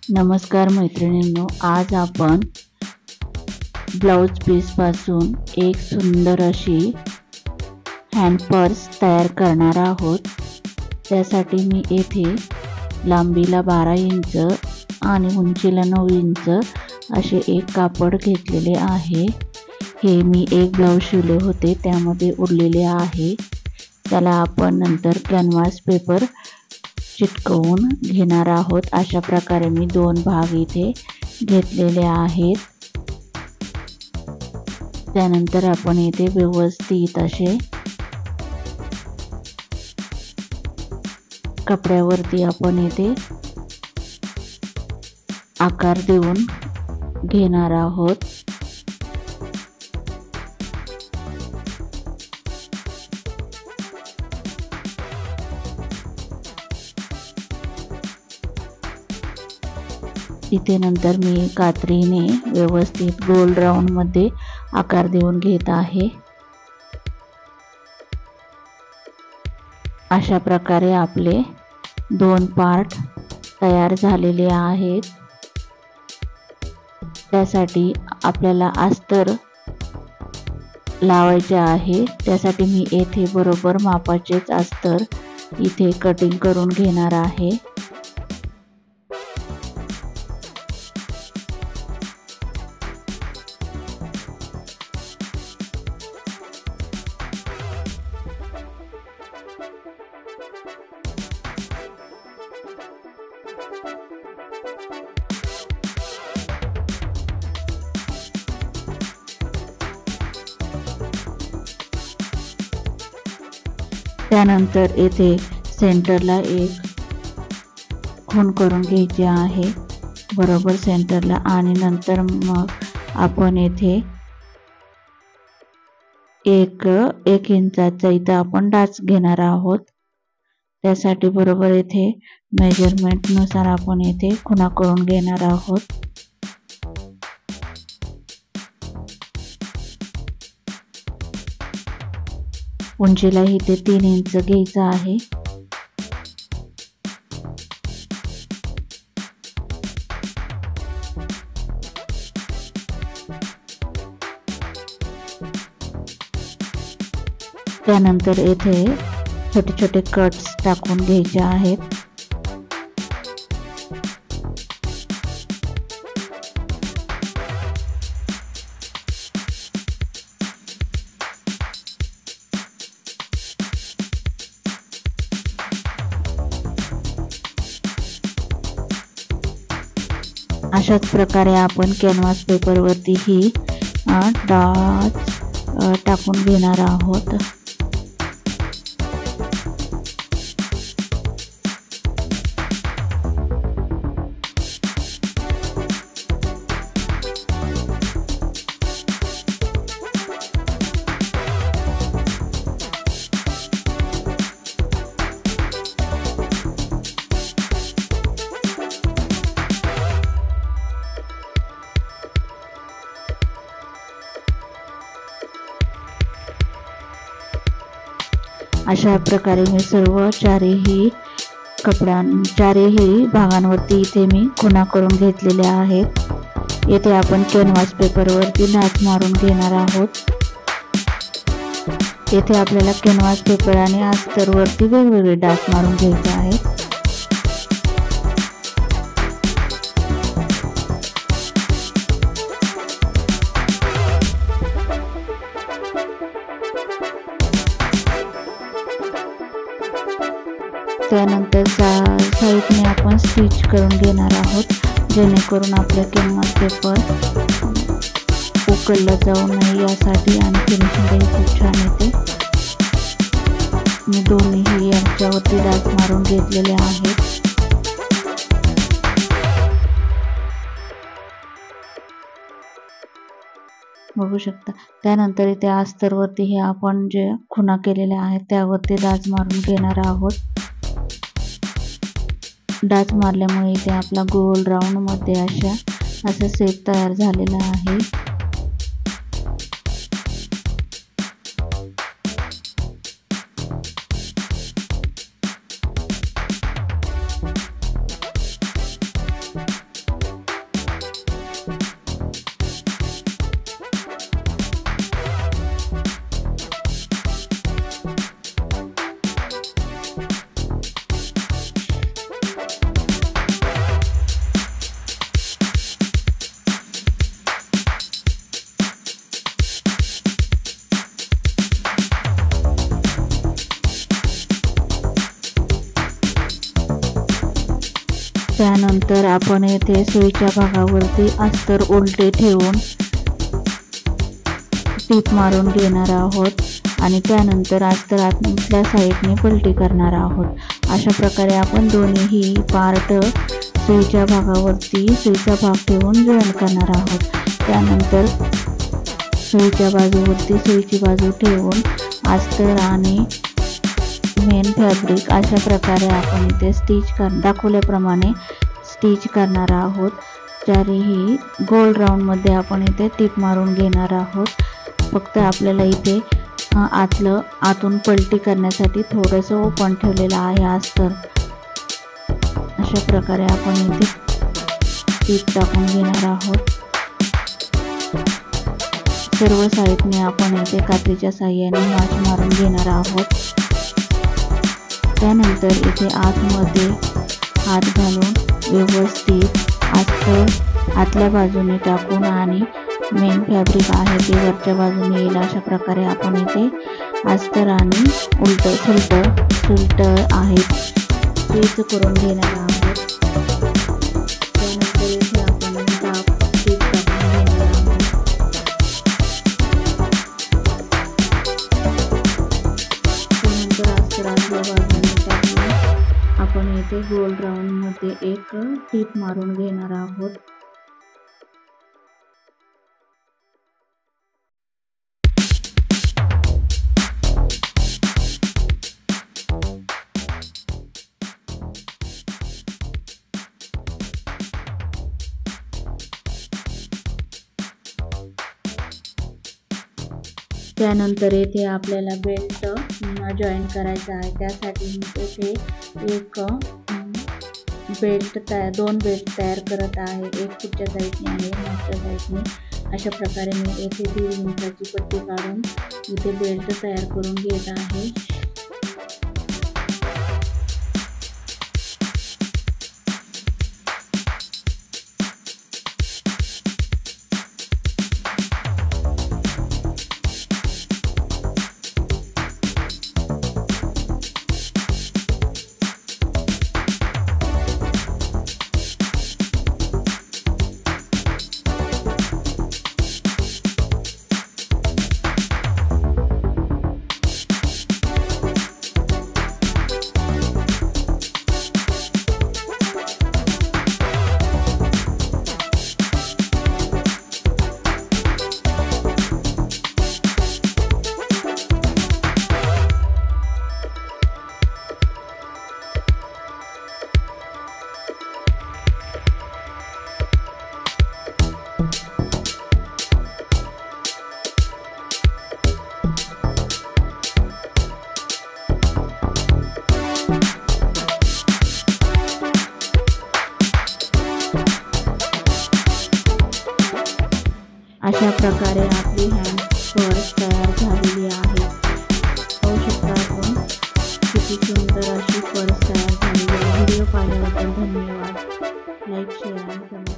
नमस्कार मैत्रिणींनो, आज आपण ब्लाउज पीस पासून एक सुंदर अशी हँड पर्स तयार करणार आहोत। त्यासाठी मी येथे लांबीला 12 इंच आणि उंचीला 9 इंच असे एक कापड घेतलेले आहे। हे मी एक ब्लाउज शिवले होते, त्यामध्ये उरलेले आहे। त्याला आपण नंतर कॅनव्हास पेपर चिटकवून घेणार आहोत। अशा प्रकारे मी 2 भाग इथे घेतलेले आहेत। त्यानंतर आपण इथे व्यवस्थित असे कपड्यावरती आपण इथे आकार देऊन घेणार आहोत। इथे नंतर मी कात्रीने व्यवस्थित गोल राऊंड मध्ये आकार देऊन घेत आहे। अशा प्रकारे आपले 2 पार्ट तयार झालेले आहेत। त्यासाठी आपल्याला अस्तर लावायचे आहे। त्यासाठी मी येथे बरोबर मापाचेच अस्तर इथे कटिंग करून घेणार आहे। त्यानंतर येथे सेंटरला एक खूण करून घ्यायची आहे, बरोबर सेंटरला। आणि नंतर मग आपण येथे एक इंचाचा इथे आपण डाच घेणार आहोत। त्यासाठी बरोबर येथे मेजरमेंट नुसार आपण येथे खुणा करून घेणार आहोत। उंचीला इथे 3 इंच घ्यायचं आहे। त्यानंतर येथे छोटे छोटे कट्स टाकून घ्यायचे आहेत। अशाच प्रकारे आपण कॅनव्हास पेपर वरती ही डॉट टाकून घेणार आहोत। अशा प्रकारे मी सर्व चारही भागांवरती इथे मी खुणा करून घेतलेल्या आहेत। येथे आपण कॅनव्हास पेपर वरती डाच मारून घेणार आहोत। येथे आपल्याला कॅनव्हास पेपर आणि अस्तर वरती वेगवेगळे डाच मारून घ्यायचे आहेत। त्यानंतर साईडने आपण स्टिच करून घेणार आहोत, जेणेकरून आपल्या कॅनव्हास पेपर उकलला जाऊ नये यासाठी, आणि फिनिशिंग खूप छान येते। मी दोन्ही यांच्यावरती डाच मारून घेतलेले आहेत। बघू शकता। त्यानंतर इथे अस्तर वरती हे आपण जे खुणा केलेल्या आहेत त्यावरती डाच मारून घेणार आहोत। डाच मारल्यामुळे इथे आपला गोल राऊंड मध्ये असा शेप तयार झालेला आहे। त्यानंतर आपण येथे सुईच्या भागावरती अस्तर उलटे ठेवून टीप मारून घेणार आहोत आणि त्यानंतर अस्तर आतल्या साईडने पलटी करणार आहोत। अशा प्रकारे आपण दोन्हीही पार्ट सुईच्या भागावरती सुईचा भाग ठेवून जॉईन करणार आहोत। त्यानंतर सुईच्या बाजूवरती सुईची बाजू ठेवून अस्तर आणि मेन फॅब्रिक अशा प्रकारे आपण इथे दाखवल्याप्रमाणे स्टिच करणार आहोत। चारही गोल राऊंड मध्ये आपण इथे टीप मारून घेणार आहोत। फक्त आपल्याला इथे आतून पलटी करण्यासाठी थोडंसं ओपन ठेवलेलं आहे अस्तर। अशा प्रकारे आपण इथे टीप टाकून घेणार आहोत। सर्व साईडने आपण इथे कात्रीच्या साहाय्याने माच मारून घेणार आहोत। त्यानंतर इथे आतमध्ये हात घालून व्यवस्थित अस्तर आतल्या बाजूने टाकून आणि मेन फॅब्रिक आहे ते वरच्या बाजूने येईल अशा प्रकारे आपण इथे अस्तर आणि सुलट आहे स्टिच करून घेणार आहोत। त्यानंतर इथे आपण टीप टाकून घेणार आहोत। त्यानंतर अस्तर आतल्या बाजूने टाकून आपण इथे गोल राऊंड मध्ये एक टीप मारून घेणार आहोत। त्यानंतर येथे आपल्याला बेल्ट जॉईन करायचा आहे। त्यासाठी मी येथे दोन बेल्ट तयार करत आहे। एक पुढच्या साईडने आहे मागच्या साईडने। अशा प्रकारे मी येथे 1.5 इंचाची पट्टी काढून इथे बेल्ट तयार करून घेत आहे। अशा प्रकारे आपली हँड पर्स तयार झालेली आहे। पाहू शकता आपण किती सुंदर अशी पर्स तयार झालेली आहे। व्हिडिओ पाहिल्याबद्दल धन्यवाद। लाईक शेअर आणि कमेंट